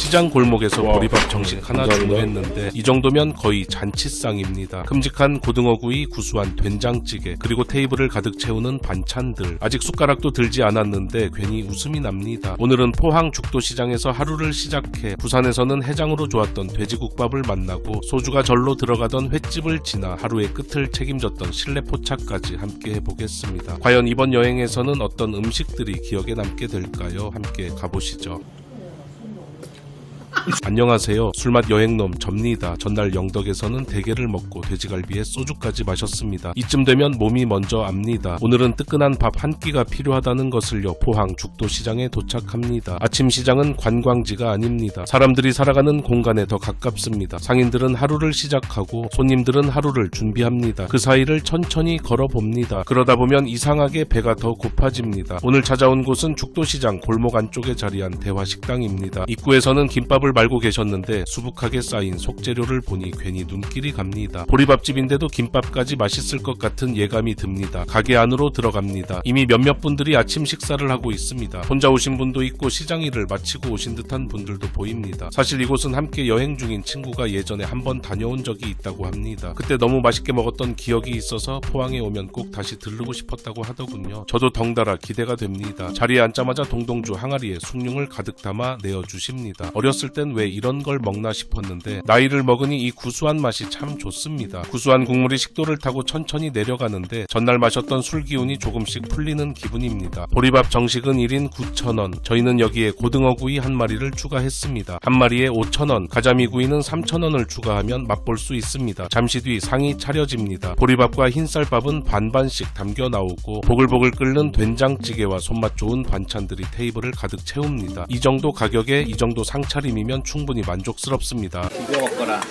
시장 골목에서 와, 보리밥 정식 하나 감사합니다. 주문했는데 이 정도면 거의 잔치상입니다. 큼직한 고등어구이, 구수한 된장찌개, 그리고 테이블을 가득 채우는 반찬들. 아직 숟가락도 들지 않았는데 괜히 웃음이 납니다. 오늘은 포항 죽도시장에서 하루를 시작해 부산에서는 해장으로 좋았던 돼지국밥을 만나고 소주가 절로 들어가던 횟집을 지나 하루의 끝을 책임졌던 실내 포차까지 함께 해보겠습니다. 과연 이번 여행에서는 어떤 음식들이 기억에 남게 될까요? 함께 가보시죠. 안녕하세요. 술맛 여행놈 접니다. 전날 영덕에서는 대게를 먹고 돼지갈비에 소주까지 마셨습니다. 이쯤 되면 몸이 먼저 압니다. 오늘은 뜨끈한 밥 한 끼가 필요하다는 것을요. 포항 죽도시장에 도착합니다. 아침 시장은 관광지가 아닙니다. 사람들이 살아가는 공간에 더 가깝습니다. 상인들은 하루를 시작하고 손님들은 하루를 준비합니다. 그 사이를 천천히 걸어봅니다. 그러다 보면 이상하게 배가 더 고파집니다. 오늘 찾아온 곳은 죽도시장 골목 안쪽에 자리한 대화식당입니다. 입구에서는 김밥을 말고 계셨는데 수북하게 쌓인 속재료를 보니 괜히 눈길이 갑니다. 보리밥집인데도 김밥까지 맛있을 것 같은 예감이 듭니다. 가게 안으로 들어갑니다. 이미 몇몇 분들이 아침 식사를 하고 있습니다. 혼자 오신 분도 있고 시장 일을 마치고 오신 듯한 분들도 보입니다. 사실 이곳은 함께 여행 중인 친구가 예전에 한번 다녀온 적이 있다고 합니다. 그때 너무 맛있게 먹었던 기억이 있어서 포항에 오면 꼭 다시 들르고 싶었다고 하더군요. 저도 덩달아 기대가 됩니다. 자리에 앉자마자 동동주 항아리에 숭늉을 가득 담아 내어주십니다. 어렸을 땐 왜 이런 걸 먹나 싶었는데 나이를 먹으니 이 구수한 맛이 참 좋습니다. 구수한 국물이 식도를 타고 천천히 내려가는데 전날 마셨던 술 기운이 조금씩 풀리는 기분입니다. 보리밥 정식은 1인 9,000원, 저희는 여기에 고등어구이 한 마리를 추가했습니다. 한 마리에 5,000원, 가자미구이는 3,000원을 추가하면 맛볼 수 있습니다. 잠시 뒤 상이 차려집니다. 보리밥과 흰쌀밥은 반반씩 담겨 나오고 보글보글 끓는 된장찌개와 손맛 좋은 반찬들이 테이블을 가득 채웁니다. 이 정도 가격에 이 정도 상차림이면 충분히 만족스럽습니다. 이거 먹거라.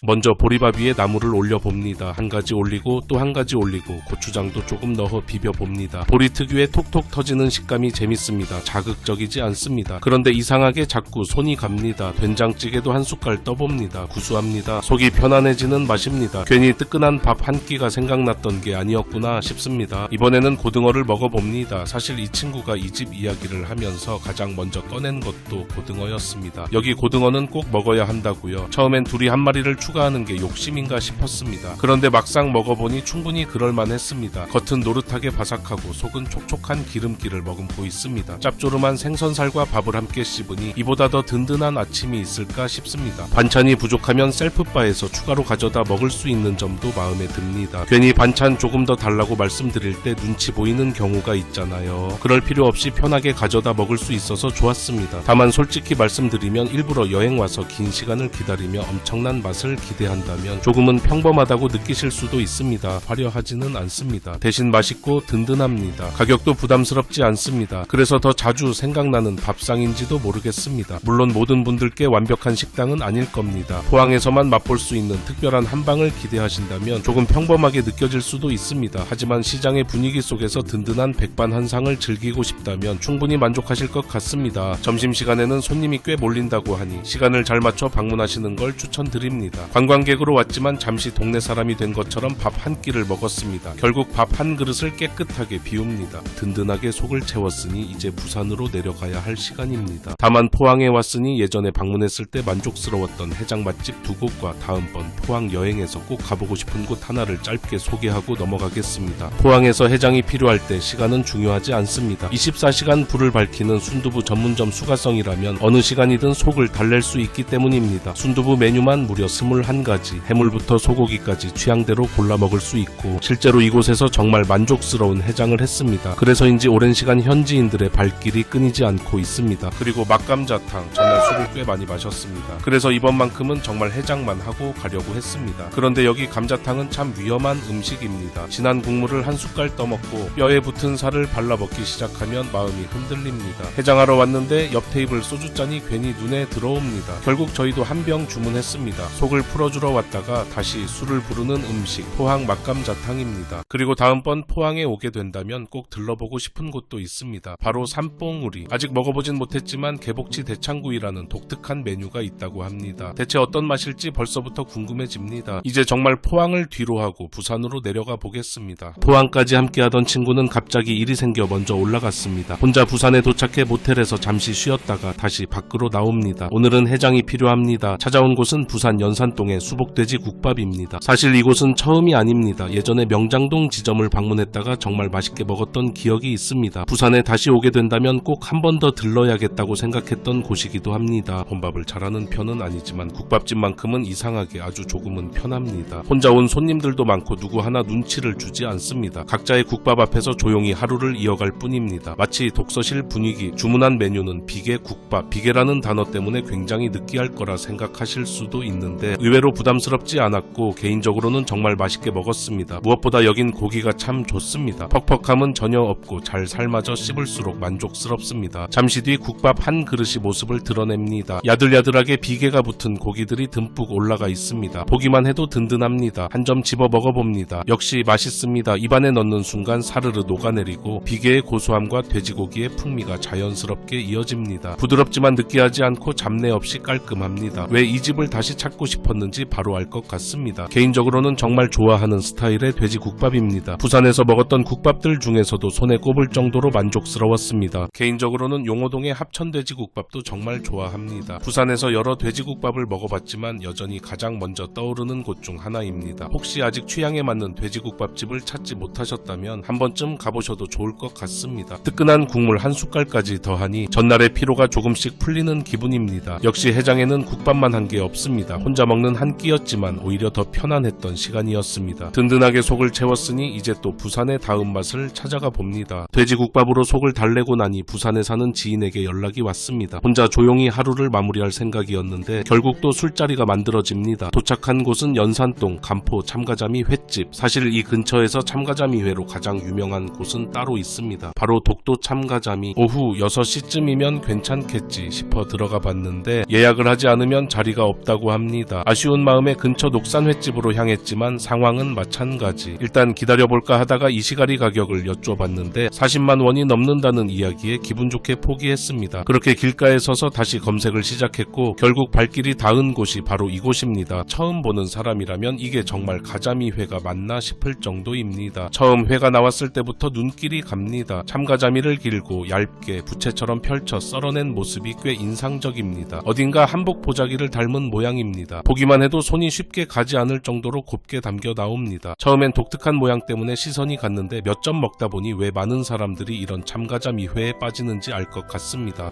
먼저 보리밥 위에 나물을 올려봅니다. 한 가지 올리고 또 한 가지 올리고 고추장도 조금 넣어 비벼봅니다. 보리 특유의 톡톡 터지는 식감이 재밌습니다. 자극적이지 않습니다. 그런데 이상하게 자꾸 손이 갑니다. 된장찌개도 한 숟갈 떠봅니다. 구수합니다. 속이 편안해지는 맛입니다. 괜히 뜨끈한 밥 한 끼가 생각났던 게 아니었구나 싶습니다. 이번에는 고등어를 먹어봅니다. 사실 이 친구가 이 집 이야기를 하면서 가장 먼저 꺼낸 것도 고등어였습니다. 여기 고등어는 꼭 먹어야 한다고요. 처음엔 둘이 한 마리를 추가하는 게 욕심인가 싶었습니다. 그런데 막상 먹어보니 충분히 그럴만했습니다. 겉은 노릇하게 바삭하고 속은 촉촉한 기름기를 머금고 있습니다. 짭조름한 생선살과 밥을 함께 씹으니 이보다 더 든든한 아침이 있을까 싶습니다. 반찬이 부족하면 셀프바에서 추가로 가져다 먹을 수 있는 점도 마음에 듭니다. 괜히 반찬 조금 더 달라고 말씀드릴 때 눈치 보이는 경우가 있잖아요. 그럴 필요 없이 편하게 가져다 먹을 수 있어서 좋았습니다. 다만 솔직히 말씀드리면 일부러 여행 와서 긴 시간을 기다리며 엄청난 맛을 기대한다면 조금은 평범하다고 느끼실 수도 있습니다. 화려하지는 않습니다. 대신 맛있고 든든합니다. 가격도 부담스럽지 않습니다. 그래서 더 자주 생각나는 밥상인지도 모르겠습니다. 물론 모든 분들께 완벽한 식당은 아닐 겁니다. 포항에서만 맛볼 수 있는 특별한 한방을 기대하신다면 조금 평범하게 느껴질 수도 있습니다. 하지만 시장의 분위기 속에서 든든한 백반한상을 즐기고 싶다면 충분히 만족하실 것 같습니다. 점심시간에는 손님이 꽤 몰린다고 하니 시간을 잘 맞춰 방문하시는 걸 추천드립니다. 관광객으로 왔지만 잠시 동네 사람이 된 것처럼 밥 한 끼를 먹었습니다. 결국 밥 한 그릇을 깨끗하게 비웁니다. 든든하게 속을 채웠으니 이제 부산으로 내려가야 할 시간입니다. 다만 포항에 왔으니 예전에 방문했을 때 만족스러웠던 해장 맛집 두 곳과 다음번 포항 여행에서 꼭 가보고 싶은 곳 하나를 짧게 소개하고 넘어가겠습니다. 포항에서 해장이 필요할 때 시간은 중요하지 않습니다. 24시간 불을 밝히는 순두부 전문점 수가성이라면 어느 시간이든 속을 달랠 수 있기 때문입니다. 순두부 메뉴만 무려 21가지, 해물부터 소고기까지 취향대로 골라 먹을 수 있고 실제로 이곳에서 정말 만족스러운 해장을 했습니다. 그래서인지 오랜 시간 현지인들의 발길이 끊이지 않고 있습니다. 그리고 맛감자탕, 전날 술을 꽤 많이 마셨습니다. 그래서 이번만큼은 정말 해장만 하고 가려고 했습니다. 그런데 여기 감자탕은 참 위험한 음식입니다. 진한 국물을 한 숟갈 떠먹고 뼈에 붙은 살을 발라먹기 시작하면 마음이 흔들립니다. 해장하러 왔는데 옆 테이블 소주잔이 괜히 눈에 들어옵니다. 결국 저희도 한 병 주문했습니다. 속을 풀어주러 왔다가 다시 술을 부르는 음식, 포항 맛감자탕입니다. 그리고 다음번 포항에 오게 된다면 꼭 들러보고 싶은 곳도 있습니다. 바로 삼뽕우리. 아직 먹어보진 못했지만 개복치 대창구이라는 독특한 메뉴가 있다고 합니다. 대체 어떤 맛일지 벌써부터 궁금해집니다. 이제 정말 포항을 뒤로 하고 부산으로 내려가 보겠습니다. 포항까지 함께하던 친구는 갑자기 일이 생겨 먼저 올라갔습니다. 혼자 부산에 도착해 모텔에서 잠시 쉬었다가 다시 밖으로 나옵니다. 오늘은 해장이 필요합니다. 찾아온 곳은 부산 연산동의 수복돼지 국밥입니다. 사실 이곳은 처음이 아닙니다. 예전에 명장동 지점을 방문했다가 정말 맛있게 먹었던 기억이 있습니다. 부산에 다시 오게 된다면 꼭 한 번 더 들러야겠다고 생각했던 곳이기도 합니다. 혼밥을 잘하는 편은 아니지만 국밥집만큼은 이상하게 아주 조금은 편합니다. 혼자 온 손님들도 많고 누구 하나 눈치를 주지 않습니다. 각자의 국밥 앞에서 조용히 하루를 이어갈 뿐입니다. 마치 독서실 분위기. 주문한 메뉴는 비계 국밥. 비계라는 단어 때문에 굉장히 느끼할 거라 생각하실 수도 있는데 의외로 부담스럽지 않았고 개인적으로는 정말 맛있게 먹었습니다. 무엇보다 여긴 고기가 참 좋습니다. 퍽퍽함은 전혀 없고 잘 삶아져 씹을수록 만족스럽습니다. 잠시 뒤 국밥 한 그릇이 모습을 드러냅니다. 야들야들하게 비계가 붙은 고기들이 듬뿍 올라가 있습니다. 보기만 해도 든든합니다. 한 점 집어 먹어봅니다. 역시 맛있습니다. 입안에 넣는 순간 사르르 녹아내리고 비계의 고소함과 돼지고기의 풍미가 자연스럽게 이어집니다. 부드럽지만 느끼하지 않고 잡내 없이 깔끔합니다. 왜 이 집을 다시 찾고 싶었는지 바로 알 것 같습니다. 개인적으로는 정말 좋아하는 스타일의 돼지국밥입니다. 부산에서 먹었던 국밥들 중에서도 손에 꼽을 정도로 만족스러웠습니다. 개인적으로는 용호동의 합천돼지국밥도 정말 좋아합니다. 부산에서 여러 돼지국밥을 먹어봤지만 여전히 가장 먼저 떠오르는 곳 중 하나입니다. 혹시 아직 취향에 맞는 돼지국밥집을 찾지 못하셨다면 한 번쯤 가보셔도 좋을 것 같습니다. 뜨끈한 국물 한 숟갈까지 더하니 전날의 피로가 조금씩 풀리는 기분입니다. 역시 해장에는 국밥만 한 게 없습니다. 혼자 먹는 한 끼였지만 오히려 더 편안했던 시간이었습니다. 든든하게 속을 채웠으니 이제 또 부산의 다음 맛을 찾아가 봅니다. 돼지국밥으로 속을 달래고 나니 부산에 사는 지인에게 연락이 왔습니다. 혼자 조용히 하루를 마무리할 생각이었는데 결국 또 술자리가 만들어집니다. 도착한 곳은 연산동 간포 참가자미 횟집. 사실 이 근처에서 참가자미회로 가장 유명한 곳은 따로 있습니다. 바로 독도 참가자미. 오후 6시쯤이면 괜찮겠지 싶어 들어가 봤는데 예약을 하지 않으면 자리가 없다고 합니다. 아쉬운 마음에 근처 녹산 횟집으로 향했지만 상황은 마찬가지. 일단 기다려볼까 하다가 이시가리 가격을 여쭤봤는데 40만 원이 넘는다는 이야기에 기분 좋게 포기했습니다. 그렇게 길가에 서서 다시 검색을 시작했고 결국 발길이 닿은 곳이 바로 이곳입니다. 처음 보는 사람이라면 이게 정말 가자미회가 맞나 싶을 정도입니다. 처음 회가 나왔을 때부터 눈길이 갑니다. 참가자미를 길고 얇게 부채처럼 펼쳐 썰어낸 모습이 꽤 인상적입니다. 어딘가 한복 보자기를 닮은 모양입니다. 보기만 해도 손이 쉽게 가지 않을 정도로 곱게 담겨 나옵니다. 처음엔 독특한 모양 때문에 시선이 갔는데 몇 점 먹다 보니 왜 많은 사람들이 이런 참가자미회에 빠지는지 알 것 같습니다.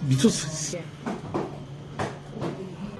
미쳤어.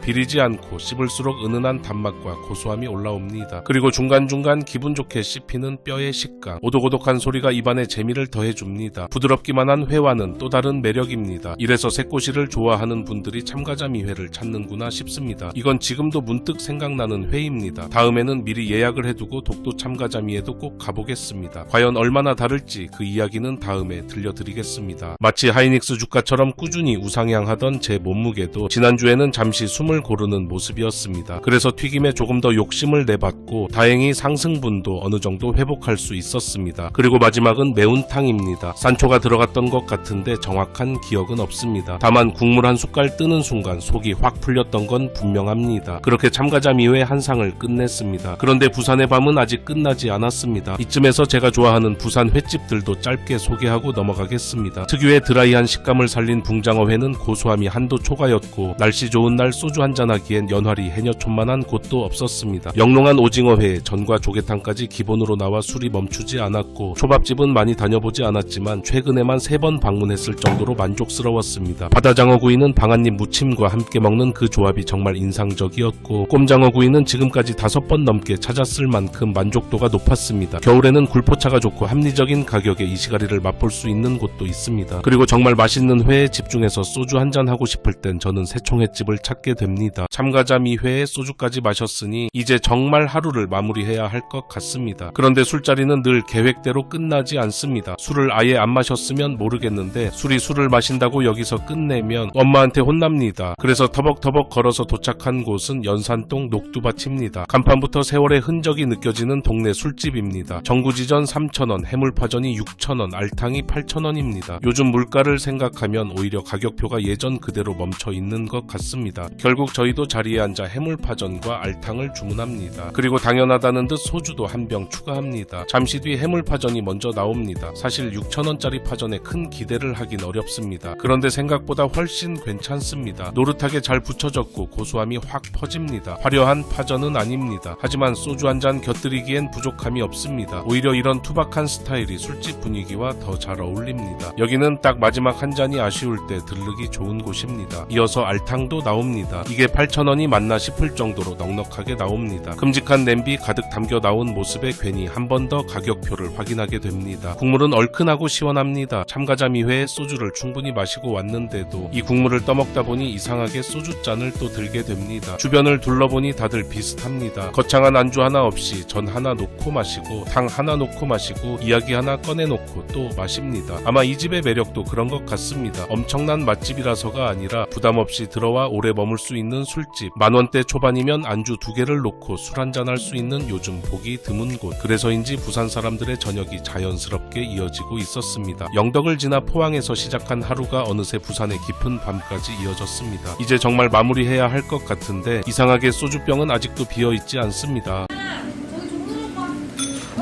비리지 않고 씹을수록 은은한 단맛과 고소함이 올라옵니다. 그리고 중간중간 기분 좋게 씹히는 뼈의 식감, 오독오독한 소리가 입안에 재미를 더해줍니다. 부드럽기만 한 회와는 또 다른 매력입니다. 이래서 새꼬시를 좋아하는 분들이 참가자미회를 찾는구나 싶습니다. 이건 지금도 문득 생각나는 회입니다. 다음에는 미리 예약을 해두고 독도 참가자미에도 꼭 가보겠습니다. 과연 얼마나 다를지 그 이야기는 다음에 들려드리겠습니다. 마치 하이닉스 주가처럼 꾸준히 우상향하던 제 몸무게도 지난주에는 잠시 숨을 고르는 모습이었습니다. 그래서 튀김에 조금 더 욕심을 내봤고 다행히 상승분도 어느 정도 회복할 수 있었습니다. 그리고 마지막은 매운탕입니다. 산초가 들어갔던 것 같은데 정확한 기억은 없습니다. 다만 국물 한 숟갈 뜨는 순간 속이 확 풀렸던 건 분명합니다. 그렇게 참가자미회 한 상을 끝냈습니다. 그런데 부산의 밤은 아직 끝나지 않았습니다. 이쯤에서 제가 좋아하는 부산 횟집들도 짧게 소개하고 넘어가겠습니다. 특유의 드라이한 식감을 살린 붕장어회는 고소함이 한도 초과였고 날씨 좋은 날 소주 한잔하기엔 연화리 해녀촌만한 곳도 없었습니다. 영롱한 오징어회에 전과 조개탕까지 기본으로 나와 술이 멈추지 않았고 초밥집은 많이 다녀보지 않았지만 최근에만 3번 방문했을 정도로 만족스러웠습니다. 바다장어구이는 방아잎 무침과 함께 먹는 그 조합이 정말 인상적이었고 꼼장어구이는 지금까지 5번 넘게 찾았을 만큼 만족도가 높았습니다. 겨울에는 굴포차가 좋고 합리적인 가격에 이시가리를 맛볼 수 있는 곳도 있습니다. 그리고 정말 맛있는 회에 집중해서 소주 한잔하고 싶을 땐 저는 새총횟집을 찾게 됩니다. 됩니다. 참가자 미회에 소주까지 마셨으니 이제 정말 하루를 마무리해야 할 것 같습니다. 그런데 술자리는 늘 계획대로 끝나지 않습니다. 술을 아예 안 마셨으면 모르겠는데 술을 마신다고 여기서 끝내면 엄마한테 혼납니다. 그래서 터벅터벅 걸어서 도착한 곳은 연산동 녹두밭입니다. 간판부터 세월의 흔적이 느껴지는 동네 술집입니다. 정구지전 3,000원, 해물파전이 6,000원, 알탕이 8,000원입니다. 요즘 물가를 생각하면 오히려 가격표가 예전 그대로 멈춰 있는 것 같습니다. 결국 저희도 자리에 앉아 해물파전과 알탕을 주문합니다. 그리고 당연하다는 듯 소주도 한 병 추가합니다. 잠시 뒤 해물파전이 먼저 나옵니다. 사실 6,000원짜리 파전에 큰 기대를 하긴 어렵습니다. 그런데 생각보다 훨씬 괜찮습니다. 노릇하게 잘 붙여졌고 고소함이 확 퍼집니다. 화려한 파전은 아닙니다. 하지만 소주 한 잔 곁들이기엔 부족함이 없습니다. 오히려 이런 투박한 스타일이 술집 분위기와 더 잘 어울립니다. 여기는 딱 마지막 한 잔이 아쉬울 때 들르기 좋은 곳입니다. 이어서 알탕도 나옵니다. 이게 8,000원이 맞나 싶을 정도로 넉넉하게 나옵니다. 큼직한 냄비 가득 담겨 나온 모습에 괜히 한 번 더 가격표를 확인하게 됩니다. 국물은 얼큰하고 시원합니다. 참가자 미회에 소주를 충분히 마시고 왔는데도 이 국물을 떠먹다 보니 이상하게 소주잔을 또 들게 됩니다. 주변을 둘러보니 다들 비슷합니다. 거창한 안주 하나 없이 전 하나 놓고 마시고 탕 하나 놓고 마시고 이야기 하나 꺼내놓고 또 마십니다. 아마 이 집의 매력도 그런 것 같습니다. 엄청난 맛집이라서가 아니라 부담 없이 들어와 오래 머물 수 있는 술집. 만원대 초반이면 안주 2개를 놓고 술 한잔 할 수 있는 요즘 보기 드문 곳. 그래서인지 부산 사람들의 저녁이 자연스럽게 이어지고 있었습니다. 영덕을 지나 포항에서 시작한 하루가 어느새 부산의 깊은 밤까지 이어졌습니다. 이제 정말 마무리해야 할 것 같은데 이상하게 소주병은 아직도 비어있지 않습니다. 저기 종근 오빠.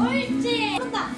옳지. 한다.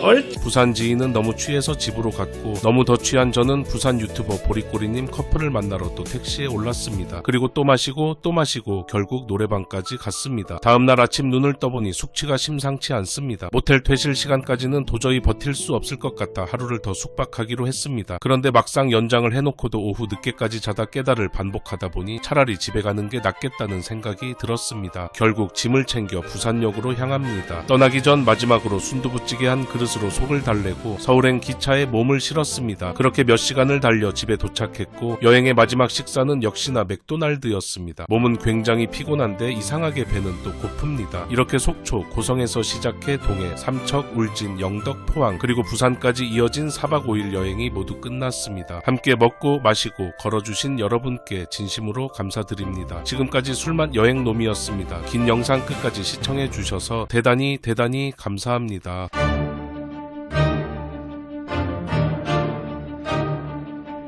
옳지. 부산 지인은 너무 취해서 집으로 갔고 너무 더 취한 저는 부산 유튜버 보리꼬리님 커플을 만나러 또 택시에 올랐습니다. 그리고 또 마시고 또 마시고 결국 노래방까지 갔습니다. 다음날 아침 눈을 떠보니 숙취가 심상치 않습니다. 모텔 퇴실 시간까지는 도저히 버틸 수 없을 것 같아 하루를 더 숙박하기로 했습니다. 그런데 막상 연장을 해놓고도 오후 늦게까지 자다 깨달을 반복하다 보니 차라리 집에 가는 게 낫겠다는 생각이 들었습니다. 결국 짐을 챙겨 부산역으로 향합니다. 떠나기 전 마지막으로 순두부찌개 한 그릇으로 속을 달래고 서울행 기차에 몸을 실었습니다. 그렇게 몇 시간을 달려 집에 도착했고 여행의 마지막 식사는 역시나 맥도날드였습니다. 몸은 굉장히 피곤한데 이상하게 배는 또 고픕니다. 이렇게 속초, 고성에서 시작해 동해, 삼척, 울진, 영덕, 포항 그리고 부산까지 이어진 4박 5일 여행이 모두 끝났습니다. 함께 먹고 마시고 걸어주신 여러분께 진심으로 감사드립니다. 지금까지 술맛 여행놈이었습니다. 긴 영상 끝까지 시청해 주셔서 대단히 감사합니다.